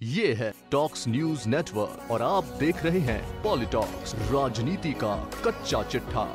ये है talks news network और आप देख रहे हैं पॉलिटॉक्स, राजनीति का कच्चा चिट्ठा।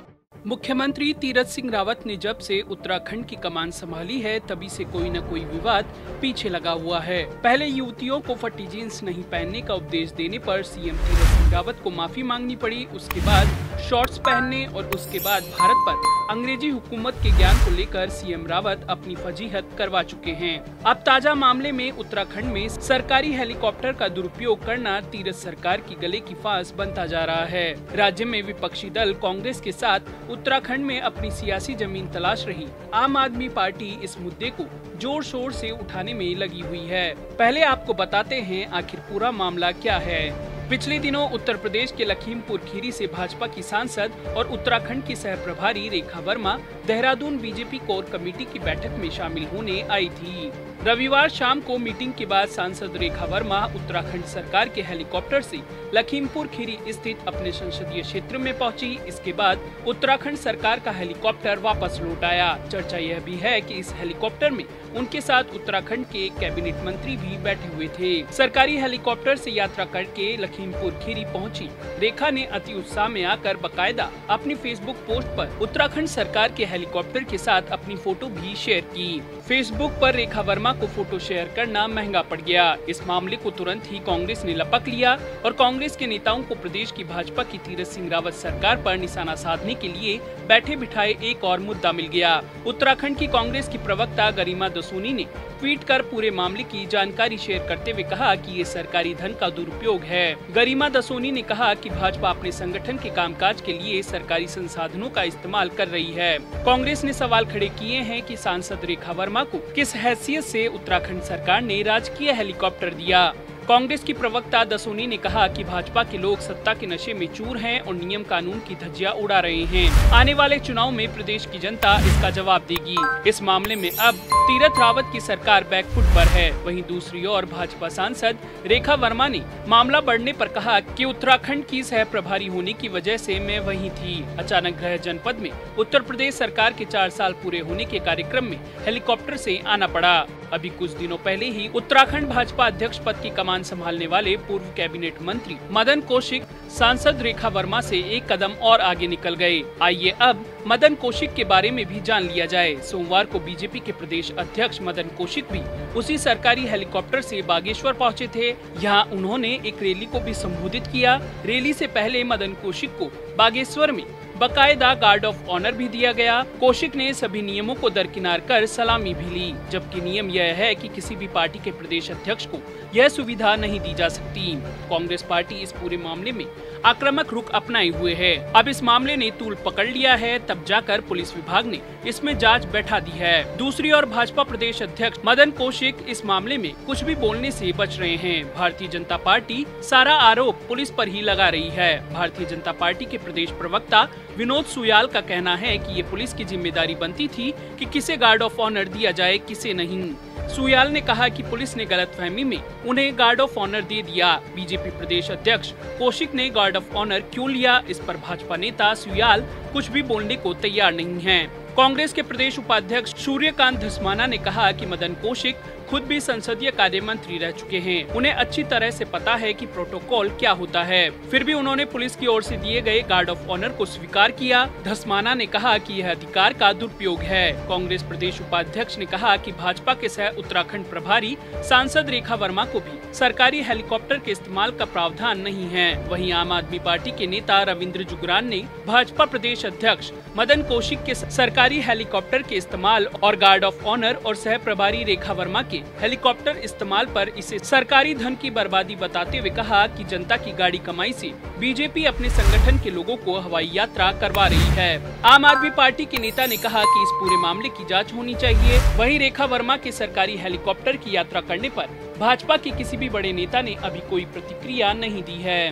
मुख्यमंत्री तीरथ सिंह रावत ने जब से उत्तराखंड की कमान संभाली है तभी से कोई न कोई विवाद पीछे लगा हुआ है। पहले युवतियों को फटी जींस नहीं पहनने का उपदेश देने पर सीएम तीरथ सिंह रावत को माफी मांगनी पड़ी। उसके बाद शॉर्ट्स पहनने और उसके बाद भारत पर अंग्रेजी हुकूमत के ज्ञान को लेकर सीएम रावत अपनी फजीहत करवा चुके हैं। अब ताजा मामले में उत्तराखंड में सरकारी हेलीकॉप्टर का दुरुपयोग करना तीरथ सरकार की गले की फांस बनता जा रहा है। राज्य में विपक्षी दल कांग्रेस के साथ उत्तराखंड में अपनी सियासी जमीन तलाश रही आम आदमी पार्टी इस मुद्दे को जोर शोर से उठाने में लगी हुई है। पहले आपको बताते हैं आखिर पूरा मामला क्या है। पिछले दिनों उत्तर प्रदेश के लखीमपुर खीरी से भाजपा की सांसद और उत्तराखंड की सह प्रभारी Rekha Verma Dehradun BJP core committee की बैठक में शामिल होने आई थी। रविवार शाम को मीटिंग के बाद सांसद रेखा वर्मा उत्तराखंड सरकार के हेलीकॉप्टर से लखीमपुर खीरी स्थित अपने संसदीय क्षेत्र में पहुंची। इसके बाद उत्तराखंड सरकार का हेलीकॉप्टर वापस लौट आया। चर्चा यह भी है कि इस हेलीकॉप्टर में उनके साथ उत्तराखंड के कैबिनेट मंत्री भी बैठे हुए थे। सरकारी हेलीकॉप्टर से यात्रा करके लखीमपुर खीरी पहुंची रेखा ने अति उत्साह में आकर बकायदा अपनी फेसबुक पोस्ट पर उत्तराखंड सरकार के हेलीकॉप्टर के साथ अपनी फोटो भी शेयर की। फेसबुक पर रेखा वर्मा को फोटो शेयर करना महंगा पड़ गया। इस मामले को तुरंत ही कांग्रेस ने लपक लिया और कांग्रेस के नेताओं को प्रदेश की भाजपा की तीरथ सिंह रावत सरकार पर निशाना साधने के लिए बैठे बिठाए एक और मुद्दा मिल गया। उत्तराखंड की कांग्रेस की प्रवक्ता गरिमा दसोनी ने ट्वीट कर पूरे मामले की जानकारी शेयर करते हुए कहा कि ये सरकारी धन का दुरुपयोग है। गरिमा दसोनी ने कहा कि भाजपा अपने संगठन के कामकाज के लिए सरकारी संसाधनों का इस्तेमाल कर रही है। कांग्रेस ने सवाल खड़े किए हैं कि सांसद रेखा वर्मा को किस हैसियत से उत्तराखंड सरकार ने राजकीय हेलीकॉप्टर दिया। कांग्रेस की प्रवक्ता दसोनी ने कहा कि भाजपा के लोग सत्ता के नशे में चूर हैं और नियम कानून की धज्जियां उड़ा रहे हैं। आने वाले चुनाव में प्रदेश की जनता इसका जवाब देगी। इस मामले में अब तीरथ रावत की सरकार बैकफुट पर है। वहीं दूसरी ओर भाजपा सांसद रेखा वर्मा ने मामला बढ़ने पर कहा कि उत्तराखंड की सह प्रभारी होने की वजह से मैं वहीं थी। अचानक गृह जनपद में उत्तर प्रदेश सरकार के 4 साल पूरे होने के कार्यक्रम में हेलीकॉप्टर से आना पड़ा। अभी कुछ दिनों पहले ही उत्तराखंड भाजपा अध्यक्ष पद की कमान संभालने वाले पूर्व कैबिनेट मंत्री मदन कौशिक सांसद रेखा वर्मा से एक कदम और आगे निकल गए। आइए अब मदन कौशिक के बारे में भी जान लिया जाए। सोमवार को बीजेपी के प्रदेश अध्यक्ष मदन कौशिक भी उसी सरकारी हेलीकॉप्टर से बागेश्वर पहुंचे थे। यहाँ उन्होंने एक रैली को भी संबोधित किया। रैली से पहले मदन कौशिक को बागेश्वर में बकायदा गार्ड ऑफ ऑनर भी दिया गया। कौशिक ने सभी नियमों को दरकिनार कर सलामी भी ली, जबकि नियम यह है कि किसी भी पार्टी के प्रदेश अध्यक्ष को यह सुविधा नहीं दी जा सकती। कांग्रेस पार्टी इस पूरे मामले में आक्रामक रुख अपनाए हुए है। अब इस मामले ने तूल पकड़ लिया है, तब जाकर पुलिस विभाग ने इसमें जांच बैठा दी है। दूसरी ओर भाजपा प्रदेश अध्यक्ष मदन कौशिक इस मामले में कुछ भी बोलने से बच रहे हैं। भारतीय जनता पार्टी सारा आरोप पुलिस पर ही लगा रही है। भारतीय जनता पार्टी के प्रदेश प्रवक्ता विनोद सुयाल का कहना है कि ये पुलिस की जिम्मेदारी बनती थी कि किसे गार्ड ऑफ ऑनर दिया जाए, किसे नहीं। सुयाल ने कहा कि पुलिस ने गलतफहमी में उन्हें गार्ड ऑफ ऑनर दे दिया। बीजेपी प्रदेश अध्यक्ष कौशिक ने गार्ड ऑफ ऑनर क्यों लिया, इस पर भाजपा नेता सुयाल कुछ भी बोलने को तैयार नहीं है। कांग्रेस के प्रदेश उपाध्यक्ष सूर्यकांत धस्माना ने कहा कि मदन कौशिक खुद भी संसदीय कार्य मंत्री रह चुके हैं। उन्हें अच्छी तरह से पता है कि प्रोटोकॉल क्या होता है। फिर भी उन्होंने पुलिस की ओर से दिए गए गार्ड ऑफ ऑनर को स्वीकार किया। धस्माना ने कहा कि यह अधिकार का दुरुपयोग है। कांग्रेस प्रदेश उपाध्यक्ष ने कहा कि भाजपा के सह उत्तराखंड प्रभारी सांसद रेखा वर्मा को भी सरकारी हेलीकॉप्टर के इस्तेमाल का प्रावधान नहीं है। वहीं आम आदमी पार्टी के नेता रविंद्र जुगरान ने भाजपा प्रदेश अध्यक्ष मदन कौशिक के सरकारी हेलीकॉप्टर के इस्तेमाल और गार्ड ऑफ ऑनर और सह प्रभारी रेखा वर्मा के हेलीकॉप्टर इस्तेमाल पर इसे सरकारी धन की बर्बादी बताते हुए कहा कि जनता की गाड़ी कमाई से बीजेपी अपने संगठन के लोगों को हवाई यात्रा करवा रही है। आम आदमी पार्टी के नेता ने कहा कि इस पूरे मामले की जांच होनी चाहिए। वहीं रेखा वर्मा के सरकारी हेलीकॉप्टर की यात्रा करने पर भाजपा के किसी भी बड़े नेता ने अभी कोई प्रतिक्रिया नहीं दी है।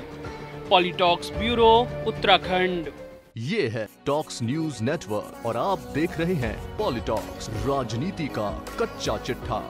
पॉलिटॉक्स ब्यूरो, उत्तराखंड। ये है टॉक्स न्यूज नेटवर्क और आप देख रहे हैं पॉलिटॉक्स, राजनीति का कच्चा चिट्ठा।